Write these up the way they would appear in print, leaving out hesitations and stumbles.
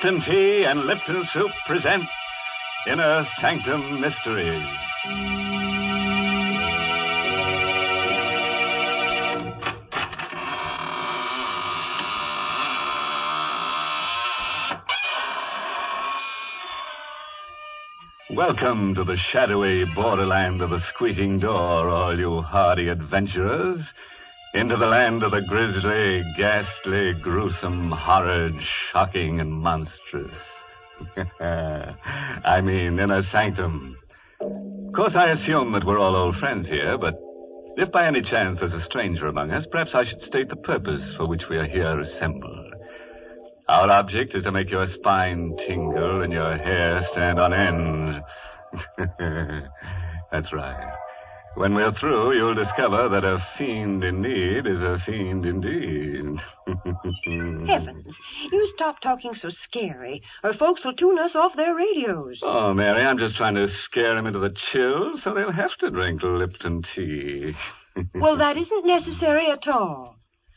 Lipton Tea and Lipton Soup present Inner Sanctum Mysteries. Welcome to the shadowy borderland of the squeaking door, all you hardy adventurers. Into the land of the grisly, ghastly, gruesome, horrid, shocking, and monstrous. I mean, Inner Sanctum. Of course, I assume that we're all old friends here, but if by any chance there's a stranger among us, perhaps I should state the purpose for which we are here assembled. Our object is to make your spine tingle and your hair stand on end. That's right. When we're through, you'll discover that a fiend in need is a fiend indeed. Heavens, you stop talking so scary, or folks will tune us off their radios. Oh, Mary, I'm just trying to scare them into the chill, so they'll have to drink Lipton tea. Well, that isn't necessary at all.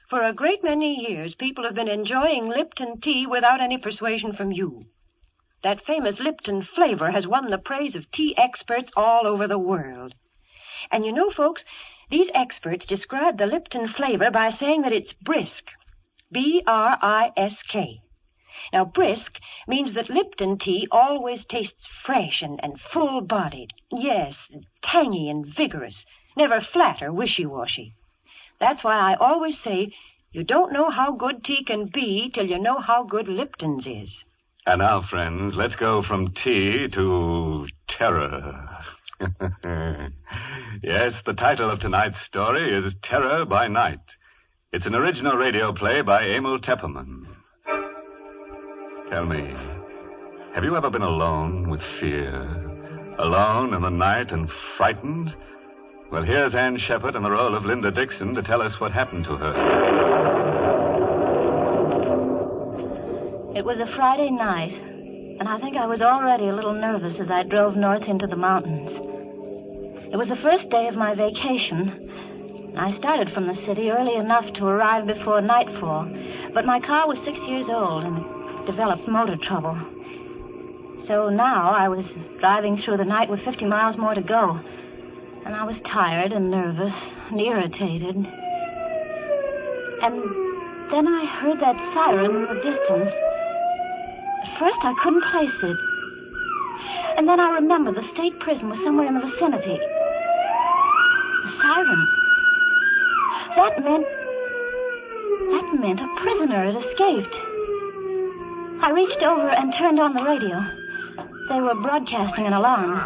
For a great many years, people have been enjoying Lipton tea without any persuasion from you. That famous Lipton flavor has won the praise of tea experts all over the world. And you know, folks, these experts describe the Lipton flavor by saying that it's brisk. B-R-I-S-K. Now, brisk means that Lipton tea always tastes fresh and full-bodied. Yes, tangy and vigorous. Never flat or wishy-washy. That's why I always say you don't know how good tea can be till you know how good Lipton's is. And now, friends, let's go from tea to terror. Yes, the title of tonight's story is Terror by Night. It's an original radio play by Emil Tepperman. Tell me, have you ever been alone with fear? Alone in the night and frightened? Well, here's Ann Shepard in the role of Linda Dixon to tell us what happened to her. It was a Friday night, and I think I was already a little nervous as I drove north into the mountains. It was the first day of my vacation. I started from the city early enough to arrive before nightfall, but my car was 6 years old and developed motor trouble. So now I was driving through the night with 50 miles more to go, and I was tired and nervous and irritated. And then I heard that siren in the distance. At first I couldn't place it. And then I remembered the state prison was somewhere in the vicinity. The siren. That meant a prisoner had escaped. I reached over and turned on the radio. They were broadcasting an alarm.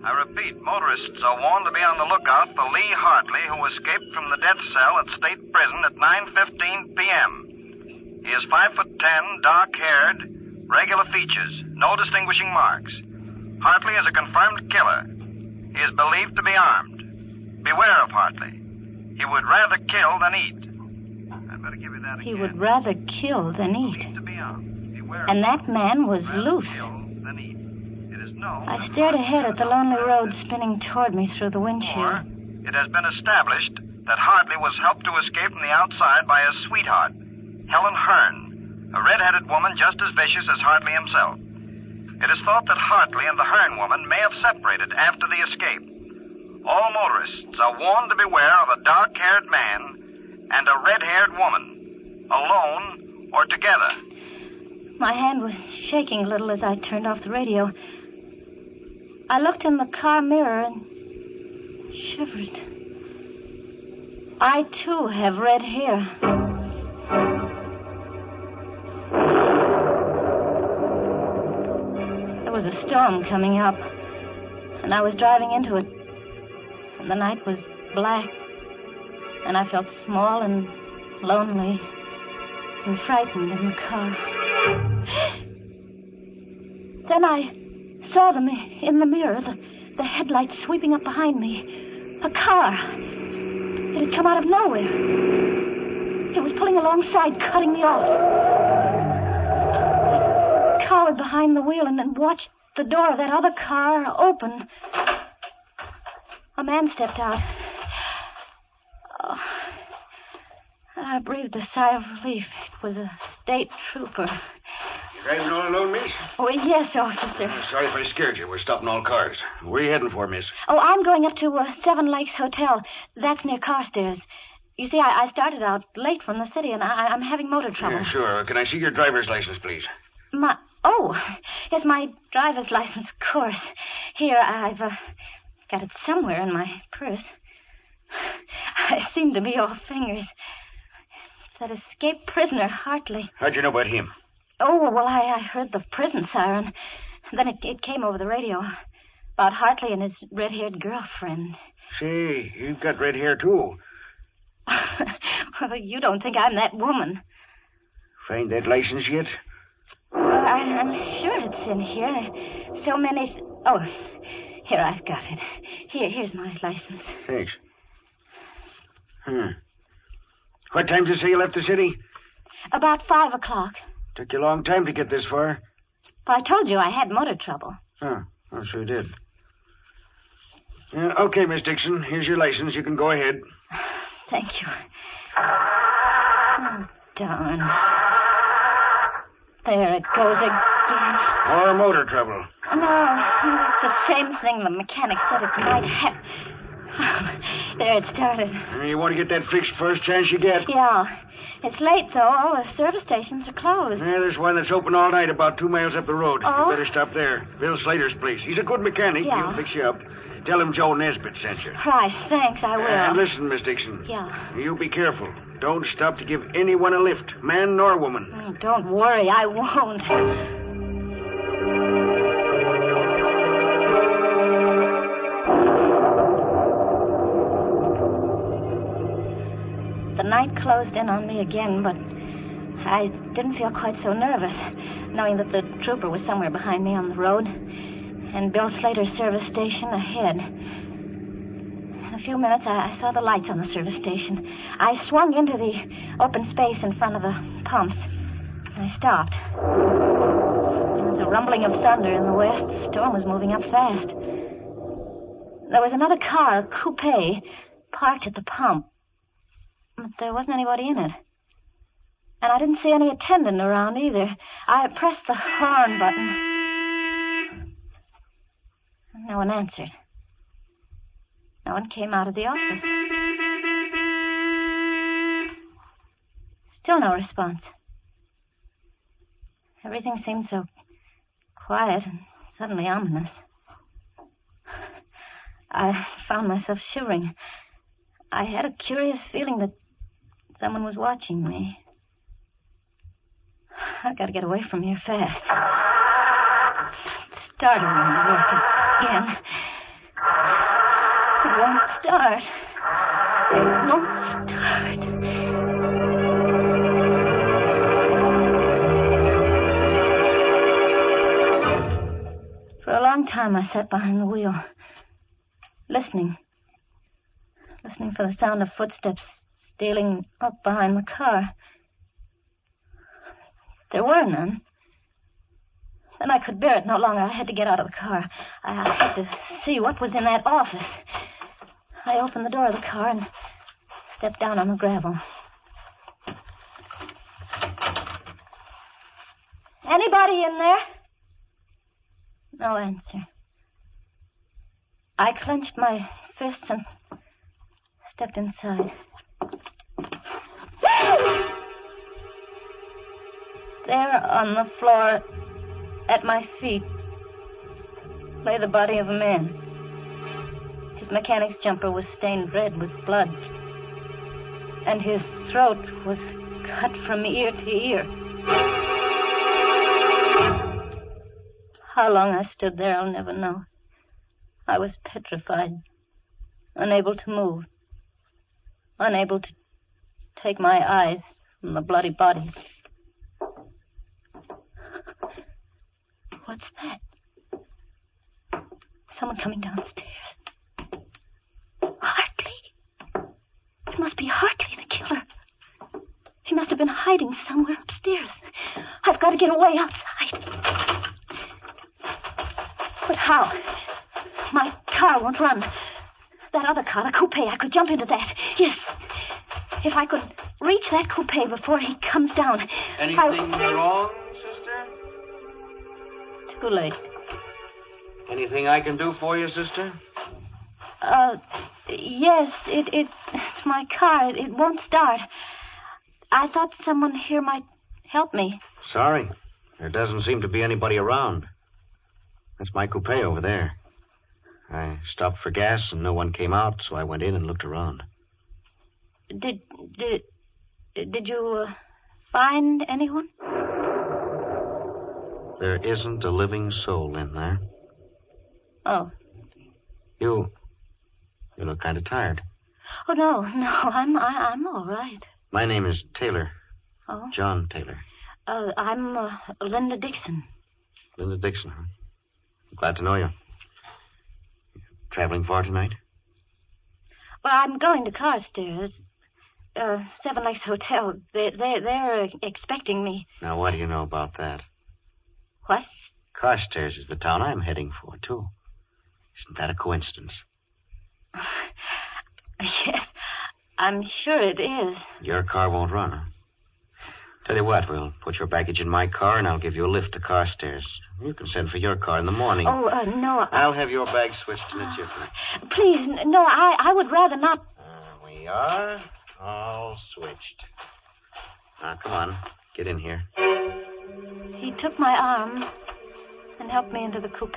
I repeat, motorists are warned to be on the lookout for Lee Hartley, who escaped from the death cell at State Prison at 9:15 p.m. He is 5'10", dark-haired, regular features, no distinguishing marks. Hartley is a confirmed killer. He is believed to be armed. Beware of Hartley. He would rather kill than eat. I'd better give you that again. He would rather kill than eat. And that man was loose. I stared ahead at the lonely road spinning toward me through the windshield. It has been established that Hartley was helped to escape from the outside by his sweetheart, Helen Hearn, a red-headed woman just as vicious as Hartley himself. It is thought that Hartley and the Hearn woman may have separated after the escape. All motorists are warned to beware of a dark-haired man and a red-haired woman, alone or together. My hand was shaking a little as I turned off the radio. I looked in the car mirror and shivered. I, too, have red hair. There was a storm coming up, and I was driving into it. And the night was black, and I felt small and lonely and frightened in the car. Then I saw them in the mirror, the headlights sweeping up behind me. A car. It had come out of nowhere. It was pulling alongside, cutting me off. I cowered behind the wheel and watched the door of that other car open. A man stepped out. Oh, I breathed a sigh of relief. It was a state trooper. Driving all alone, miss? Oh, yes, officer. Sorry if I scared you. We're stopping all cars. Where are you heading for, miss? Oh, I'm going up to Seven Lakes Hotel. That's near Carstairs. You see, I started out late from the city, and I'm having motor trouble. Yeah, sure. Can I see your driver's license, please? Yes, my driver's license, of course. Here, I've got it somewhere in my purse. I seem to be all fingers. It's that escaped prisoner, Hartley. How'd you know about him? Oh, well, I heard the prison siren. Then it came over the radio about Hartley and his red-haired girlfriend. Say, you've got red hair, too. Well, you don't think I'm that woman. Find that license yet? Well, I'm sure it's in here. So many... Oh, here, I've got it. Here's my license. Thanks. What time did you say you left the city? About 5 o'clock. Took you a long time to get this far. Well, I told you I had motor trouble. Oh, sure you did. Okay, Miss Dixon. Here's your license. You can go ahead. Thank you. Oh, darn. There it goes again. More motor trouble. No, it's the same thing the mechanic said it might have. There it started. You want to get that fixed first chance you get? Yeah. It's late, though. All the service stations are closed. Yeah, there's one that's open all night about 2 miles up the road. Oh? You better stop there. Bill Slater's place. He's a good mechanic. Yeah. He'll fix you up. Tell him Joe Nesbitt sent you. Right, thanks, I will. And listen, Miss Dixon. Yeah. You be careful. Don't stop to give anyone a lift, man nor woman. Oh, don't worry, I won't. The night closed in on me again, but I didn't feel quite so nervous, knowing that the trooper was somewhere behind me on the road, and Bill Slater's service station ahead. In a few minutes, I saw the lights on the service station. I swung into the open space in front of the pumps. I stopped. There was a rumbling of thunder in the west. The storm was moving up fast. There was another car, a coupe, parked at the pump. But there wasn't anybody in it. And I didn't see any attendant around either. I pressed the horn button. No one answered. No one came out of the office. Still no response. Everything seemed so quiet and suddenly ominous. I found myself shivering. I had a curious feeling that someone was watching me. I've got to get away from here fast. It started to work again. It won't start. It won't start. For a long time, I sat behind the wheel, listening for the sound of footsteps stealing up behind the car. There were none. Then I could bear it no longer. I had to get out of the car. I had to see what was in that office. I opened the door of the car and stepped down on the gravel. Anybody in there? No answer. I clenched my fists and stepped inside. There on the floor at my feet lay the body of a man. His mechanic's jumper was stained red with blood, and his throat was cut from ear to ear. How long I stood there, I'll never know. I was petrified, unable to move, unable to take my eyes from the bloody body. What's that? Someone coming downstairs. Hartley. It must be Hartley, the killer. He must have been hiding somewhere upstairs. I've got to get away outside. But how? My car won't run. That other car, the coupe, I could jump into that. Yes. If I could reach that coupe before he comes down. Anything wrong, sister? Too late. Anything I can do for you, sister? Yes, it's my car. It won't start. I thought someone here might help me. Sorry. There doesn't seem to be anybody around. That's my coupe over there. I stopped for gas and no one came out, so I went in and looked around. Did you find anyone? There isn't a living soul in there. Oh. You look kind of tired. Oh, no, I'm all right. My name is Taylor. Oh? John Taylor. I'm Linda Dixon. Linda Dixon, huh? Glad to know you. Traveling far tonight? Well, I'm going to Carstairs. Seven Lakes Hotel. They're expecting me. Now, what do you know about that? What? Carstairs is the town I'm heading for, too. Isn't that a coincidence? Yes, I'm sure it is. Your car won't run, huh? Tell you what, we'll put your baggage in my car and I'll give you a lift to Carstairs. You can send for your car in the morning. Oh, no. I'll have your bag switched in a jiffy. Please, no, I would rather not. We are all switched. Now, come on. Get in here. He took my arm and helped me into the coupe.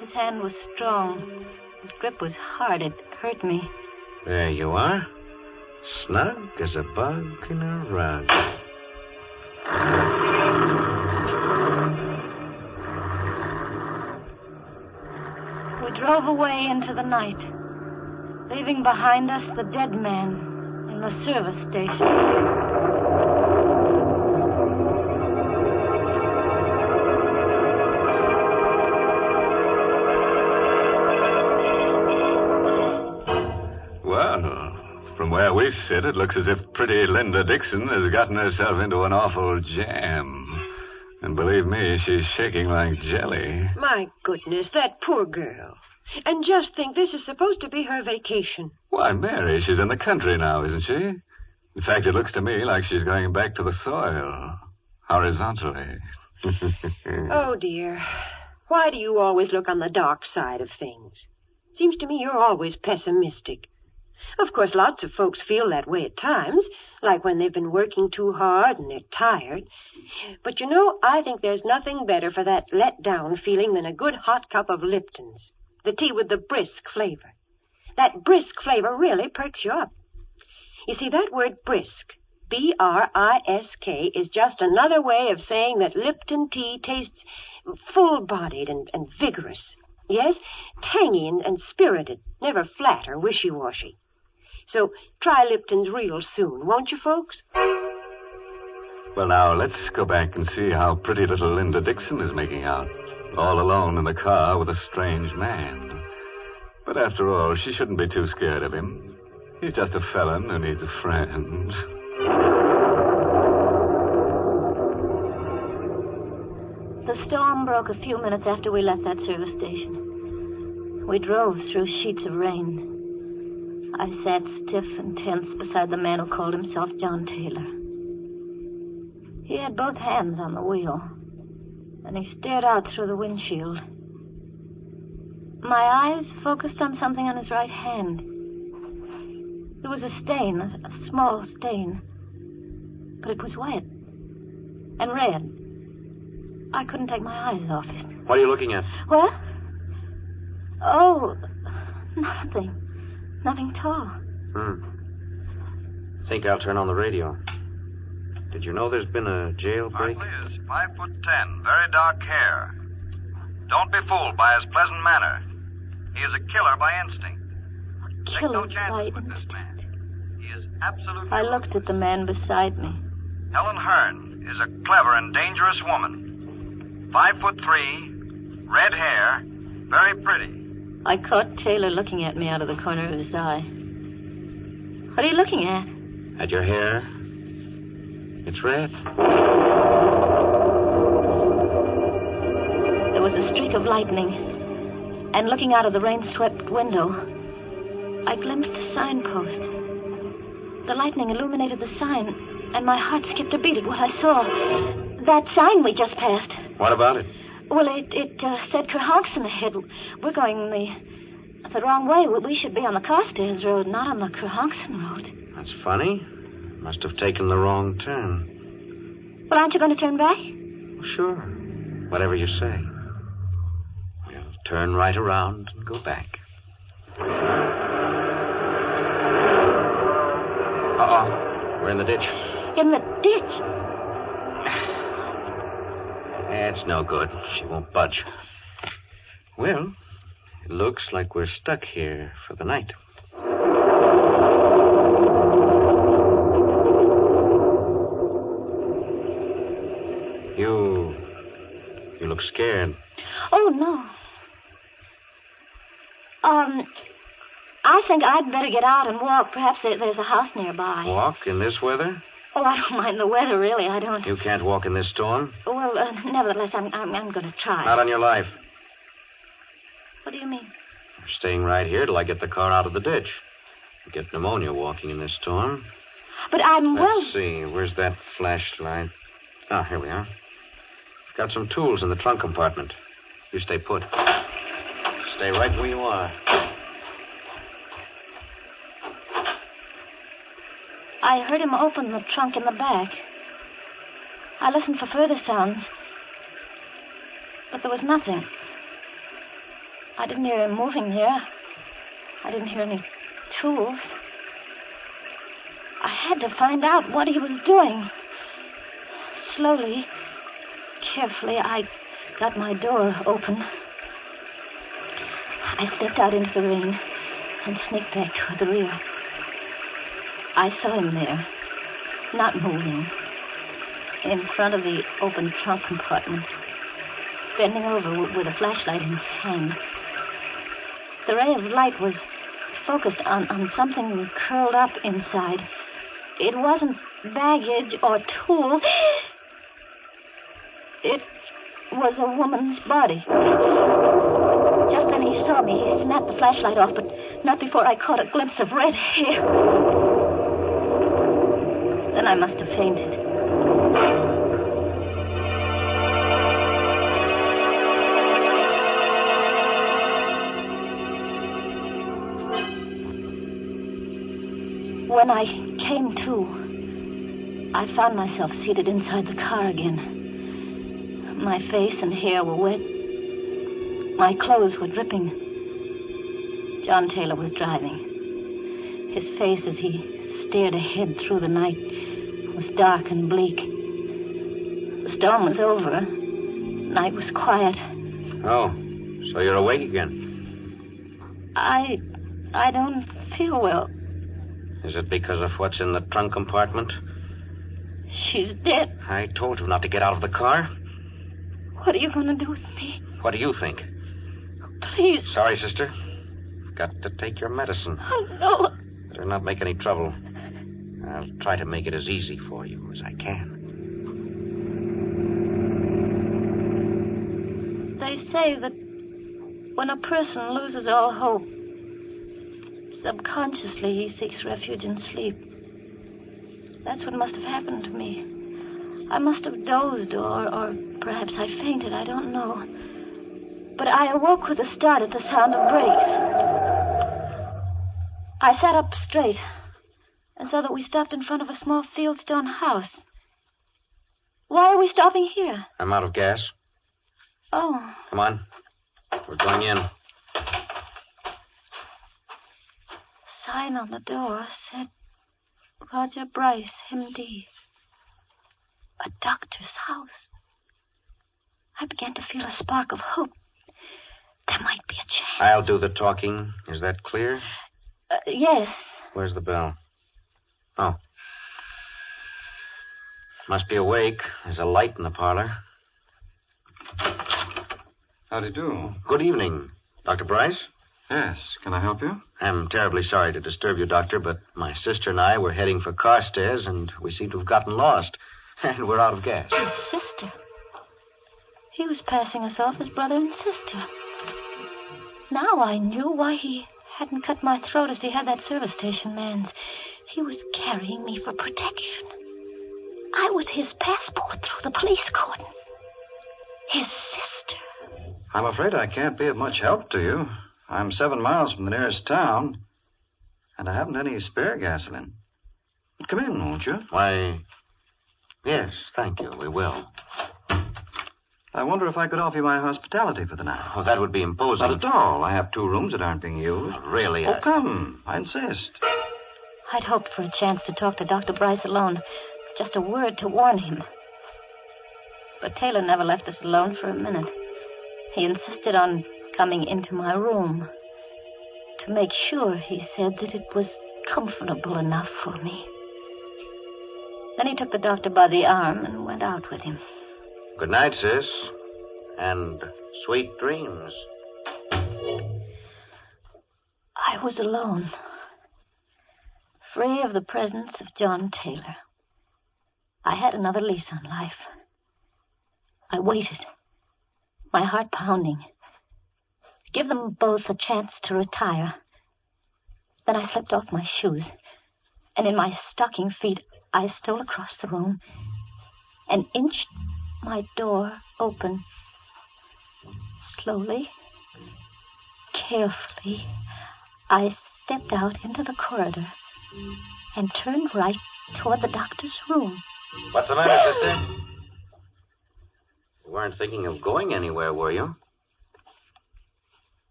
His hand was strong. His grip was hard. It hurt me. There you are. Snug as a bug in a rug. We drove away into the night, leaving behind us the dead man in the service station. From where we sit, it looks as if pretty Linda Dixon has gotten herself into an awful jam. And believe me, she's shaking like jelly. My goodness, that poor girl. And just think, this is supposed to be her vacation. Why, Mary, she's in the country now, isn't she? In fact, it looks to me like she's going back to the soil. Horizontally. Oh, dear. Why do you always look on the dark side of things? Seems to me you're always pessimistic. Of course, lots of folks feel that way at times, like when they've been working too hard and they're tired. But, you know, I think there's nothing better for that let-down feeling than a good hot cup of Lipton's, the tea with the brisk flavor. That brisk flavor really perks you up. You see, that word brisk, B-R-I-S-K, is just another way of saying that Lipton tea tastes full-bodied and vigorous. Yes, tangy and spirited, never flat or wishy-washy. So try Lipton's real soon, won't you, folks? Well, now, let's go back and see how pretty little Linda Dixon is making out, all alone in the car with a strange man. But after all, she shouldn't be too scared of him. He's just a felon who needs a friend. The storm broke a few minutes after we left that service station. We drove through sheets of rain. I sat stiff and tense beside the man who called himself John Taylor. He had both hands on the wheel, and he stared out through the windshield. My eyes focused on something on his right hand. It was a stain, a small stain, but it was wet and red. I couldn't take my eyes off it. What are you looking at? What? Oh, nothing. Nothing at all. Think I'll turn on the radio. Did you know there's been a jailbreak? Hartley is 5'10", very dark hair. Don't be fooled by his pleasant manner. He is a killer by instinct. Take Killer no chances by with this instinct. man. He is absolutely... I looked at the man beside me. Helen Hearn is a clever and dangerous woman. 5'3", red hair, very pretty. I caught Taylor looking at me out of the corner of his eye. What are you looking at? At your hair. It's red. There was a streak of lightning, and looking out of the rain-swept window, I glimpsed a signpost. The lightning illuminated the sign, and my heart skipped a beat at what I saw. That sign we just passed. What about it? Well, it said Kerhonkson ahead. We're going the wrong way. We should be on the Carstairs Road, not on the Kerhonkson Road. That's funny. Must have taken the wrong turn. Well, aren't you going to turn back? Sure. Whatever you say. We'll turn right around and go back. Uh-oh. We're in the ditch. In the ditch? It's no good. She won't budge. Well, it looks like we're stuck here for the night. You look scared. Oh, no. I think I'd better get out and walk. Perhaps there's a house nearby. Walk in this weather? Oh, I don't mind the weather, really. I don't. You can't walk in this storm? Well, nevertheless, I'm going to try. Not on your life. What do you mean? You're staying right here till I get the car out of the ditch. You get pneumonia walking in this storm. But I'm Let's see. Where's that flashlight? Ah, here we are. Got some tools in the trunk compartment. You stay put. Stay right where you are. I heard him open the trunk in the back. I listened for further sounds, but there was nothing. I didn't hear him moving there. I didn't hear any tools. I had to find out what he was doing. Slowly, carefully, I got my door open. I stepped out into the rain and sneaked back toward the rear. I saw him there, not moving, in front of the open trunk compartment, bending over with a flashlight in his hand. The ray of light was focused on something curled up inside. It wasn't baggage or tools. It was a woman's body. Just then he saw me. He snapped the flashlight off, but not before I caught a glimpse of red hair. Then I must have fainted. When I came to, I found myself seated inside the car again. My face and hair were wet. My clothes were dripping. John Taylor was driving. His face, as he stared ahead through the night, was dark and bleak. The storm was over. Night was quiet. Oh, so you're awake again? I don't feel well. Is it because of what's in the trunk compartment? She's dead. I told you not to get out of the car. What are you going to do with me? What do you think? Please. Sorry, sister. Got to take your medicine. Oh, no. Better not make any trouble. I'll try to make it as easy for you as I can. They say that when a person loses all hope, subconsciously he seeks refuge in sleep. That's what must have happened to me. I must have dozed, or perhaps I fainted, I don't know. But I awoke with a start at the sound of brakes. I sat up straight and saw that we stopped in front of a small fieldstone house. Why are we stopping here? I'm out of gas. Oh. Come on. We're going in. Sign on the door said Roger Bryce, MD. A doctor's house. I began to feel a spark of hope. There might be a chance. I'll do the talking. Is that clear? Yes. Where's the bell? Oh. Must be awake. There's a light in the parlor. How do you do? Good evening. Dr. Bryce? Yes. Can I help you? I'm terribly sorry to disturb you, Doctor, but my sister and I were heading for Carstairs, and we seem to have gotten lost. And we're out of gas. His sister. He was passing us off as brother and sister. Now I knew why he hadn't cut my throat as he had that service station man's. He was carrying me for protection. I was his passport through the police cordon. His sister. I'm afraid I can't be of much help to you. I'm 7 miles from the nearest town, and I haven't any spare gasoline. But come in, won't you? Why, yes, thank you. We will. I wonder if I could offer you my hospitality for the night. Oh, that would be imposing. Not at all. I have 2 rooms that aren't being used. Really? Oh, come. I insist. I'd hoped for a chance to talk to Dr. Bryce alone. Just a word to warn him. But Taylor never left us alone for a minute. He insisted on coming into my room. To make sure, he said, that it was comfortable enough for me. Then he took the doctor by the arm and went out with him. Good night, sis. And sweet dreams. I was alone. Free of the presence of John Taylor. I had another lease on life. I waited, my heart pounding. Give them both a chance to retire. Then I slipped off my shoes, and in my stocking feet, I stole across the room and inched my door open. Slowly, carefully, I stepped out into the corridor and turned right toward the doctor's room. What's the matter, sister? You weren't thinking of going anywhere, were you?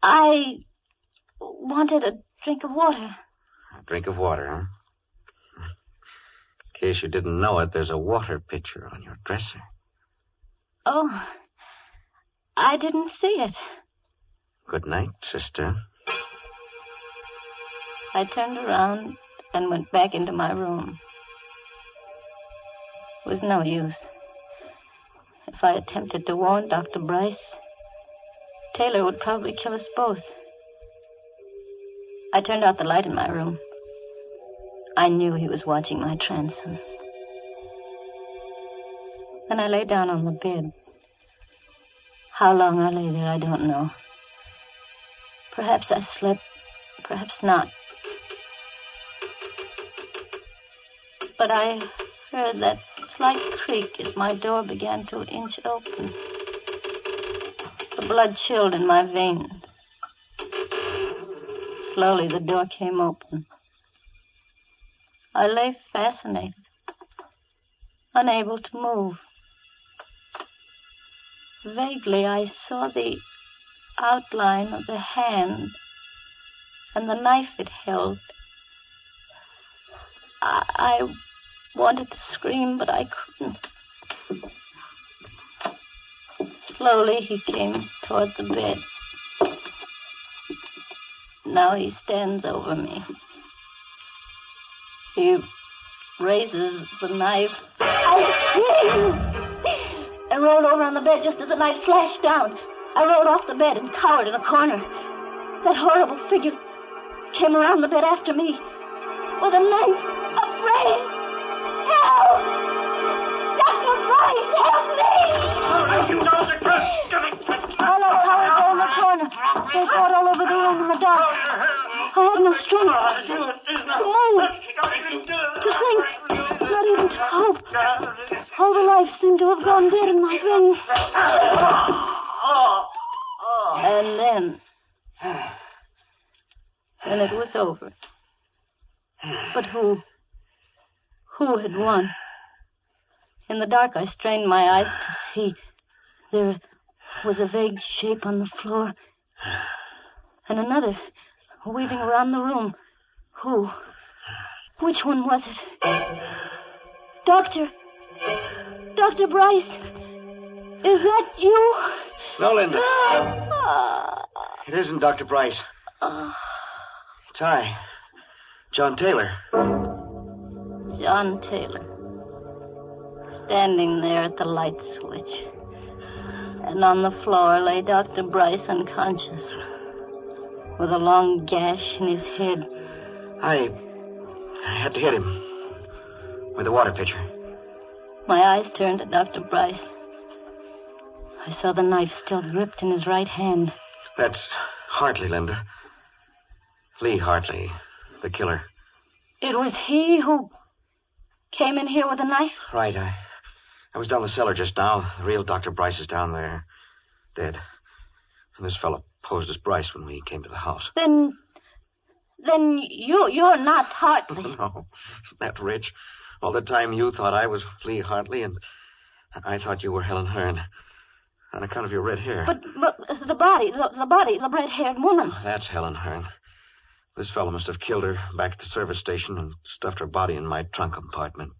I wanted a drink of water. A drink of water, huh? In case you didn't know it, there's a water pitcher on your dresser. Oh, I didn't see it. Good night, sister. I turned around and went back into my room. It was no use. If I attempted to warn Dr. Bryce, Taylor would probably kill us both. I turned out the light in my room. I knew he was watching my transom. Then I lay down on the bed. How long I lay there, I don't know. Perhaps I slept, perhaps not. But I heard that slight creak as my door began to inch open. The blood chilled in my veins. Slowly the door came open. I lay fascinated, unable to move. Vaguely I saw the outline of the hand and the knife it held. I wanted to scream, but I couldn't. Slowly he came toward the bed. Now he stands over me. He raises the knife. I screamed and rolled over on the bed just as the knife slashed down. I rolled off the bed and cowered in a corner. That horrible figure came around the bed after me with a knife, afraid. Help! Dr. Bryce, help me! I lay cowered there in the corner. They fought all over the room in the dark. I had no strength to move, to think, not even to hope. All the life seemed to have gone dead in my veins. And then it was over. But who had won? In the dark, I strained my eyes to see. There was a vague shape on the floor, and another weaving around the room. Who? Which one was it? Dr. Bryce, is that you? No, Linda. It isn't Dr. Bryce. It's I, John Taylor. John Taylor. Standing there at the light switch. And on the floor lay Dr. Bryce unconscious, with a long gash in his head. I had to hit him with a water pitcher. My eyes turned to Dr. Bryce. I saw the knife still gripped in his right hand. That's Hartley, Linda. Lee Hartley, the killer. It was he who came in here with a knife? Right. I was down the cellar just now. The real Dr. Bryce is down there, dead. And this fellow posed as Bryce when we came to the house. Then you're not Hartley. No, isn't that rich? All the time you thought I was Lee Hartley, and I thought you were Helen Hearn. On account of your red hair. But the red-haired woman. Oh, that's Helen Hearn. This fellow must have killed her back at the service station and stuffed her body in my trunk compartment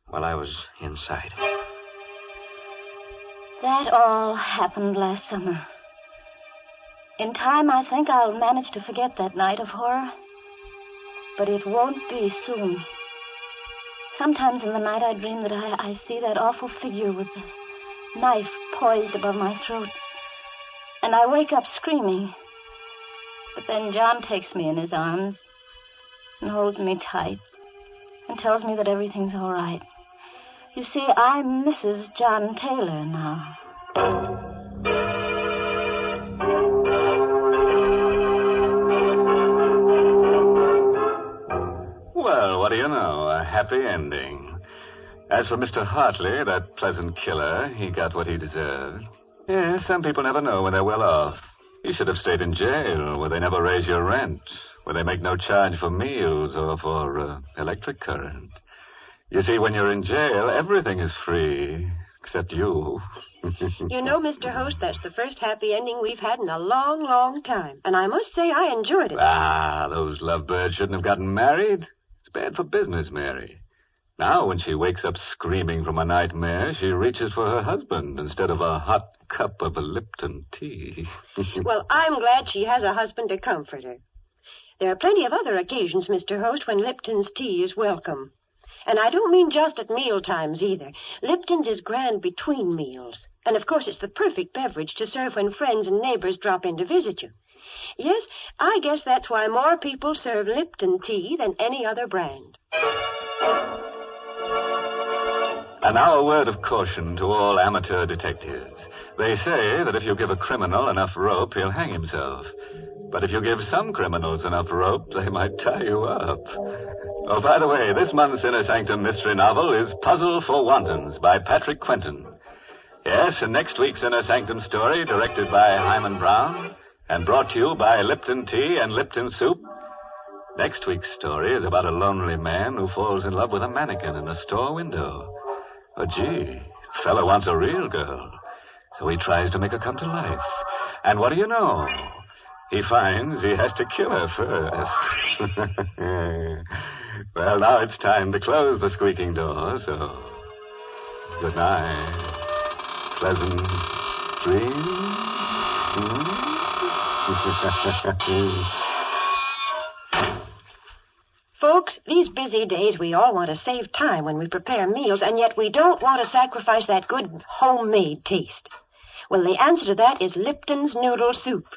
while I was inside. That all happened last summer. In time, I think I'll manage to forget that night of horror. But it won't be soon. Sometimes in the night I dream that I see that awful figure with the knife poised above my throat. And I wake up screaming. But then John takes me in his arms and holds me tight and tells me that everything's all right. You see, I'm Mrs. John Taylor now. Well, what do you know? A happy ending. As for Mr. Hartley, that pleasant killer, he got what he deserved. Yes, some people never know when they're well off. You should have stayed in jail, where they never raise your rent, where they make no charge for meals or for electric current. You see, when you're in jail, everything is free, except you. You know, Mr. Host, that's the first happy ending we've had in a long, long time. And I must say I enjoyed it. Ah, those lovebirds shouldn't have gotten married. It's bad for business, Mary. Now, when she wakes up screaming from a nightmare, she reaches for her husband instead of a hot cup of a Lipton tea. Well, I'm glad she has a husband to comfort her. There are plenty of other occasions, Mr. Host, when Lipton's tea is welcome. And I don't mean just at meal times either. Lipton's is grand between meals. And, of course, it's the perfect beverage to serve when friends and neighbors drop in to visit you. Yes, I guess that's why more people serve Lipton tea than any other brand. And now a word of caution to all amateur detectives. They say that if you give a criminal enough rope, he'll hang himself. But if you give some criminals enough rope, they might tie you up. Oh, by the way, this month's Inner Sanctum mystery novel is Puzzle for Wantons by Patrick Quentin. Yes, and next week's Inner Sanctum story, directed by Hyman Brown and brought to you by Lipton Tea and Lipton Soup. Next week's story is about a lonely man who falls in love with a mannequin in a store window. Oh, gee, a fellow wants a real girl, so he tries to make her come to life. And what do you know? He finds he has to kill her first. Well, now it's time to close the squeaking door, so good night. Pleasant dreams. Folks, these busy days, we all want to save time when we prepare meals, and yet we don't want to sacrifice that good homemade taste. Well, the answer to that is Lipton's Noodle Soup.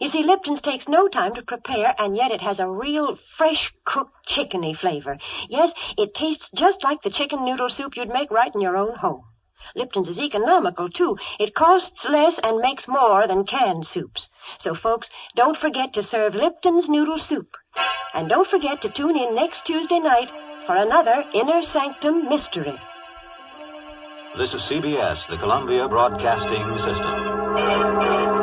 You see, Lipton's takes no time to prepare, and yet it has a real fresh-cooked chickeny flavor. Yes, it tastes just like the chicken noodle soup you'd make right in your own home. Lipton's is economical, too. It costs less and makes more than canned soups. So, folks, don't forget to serve Lipton's Noodle Soup. And don't forget to tune in next Tuesday night for another Inner Sanctum Mystery. This is CBS, the Columbia Broadcasting System.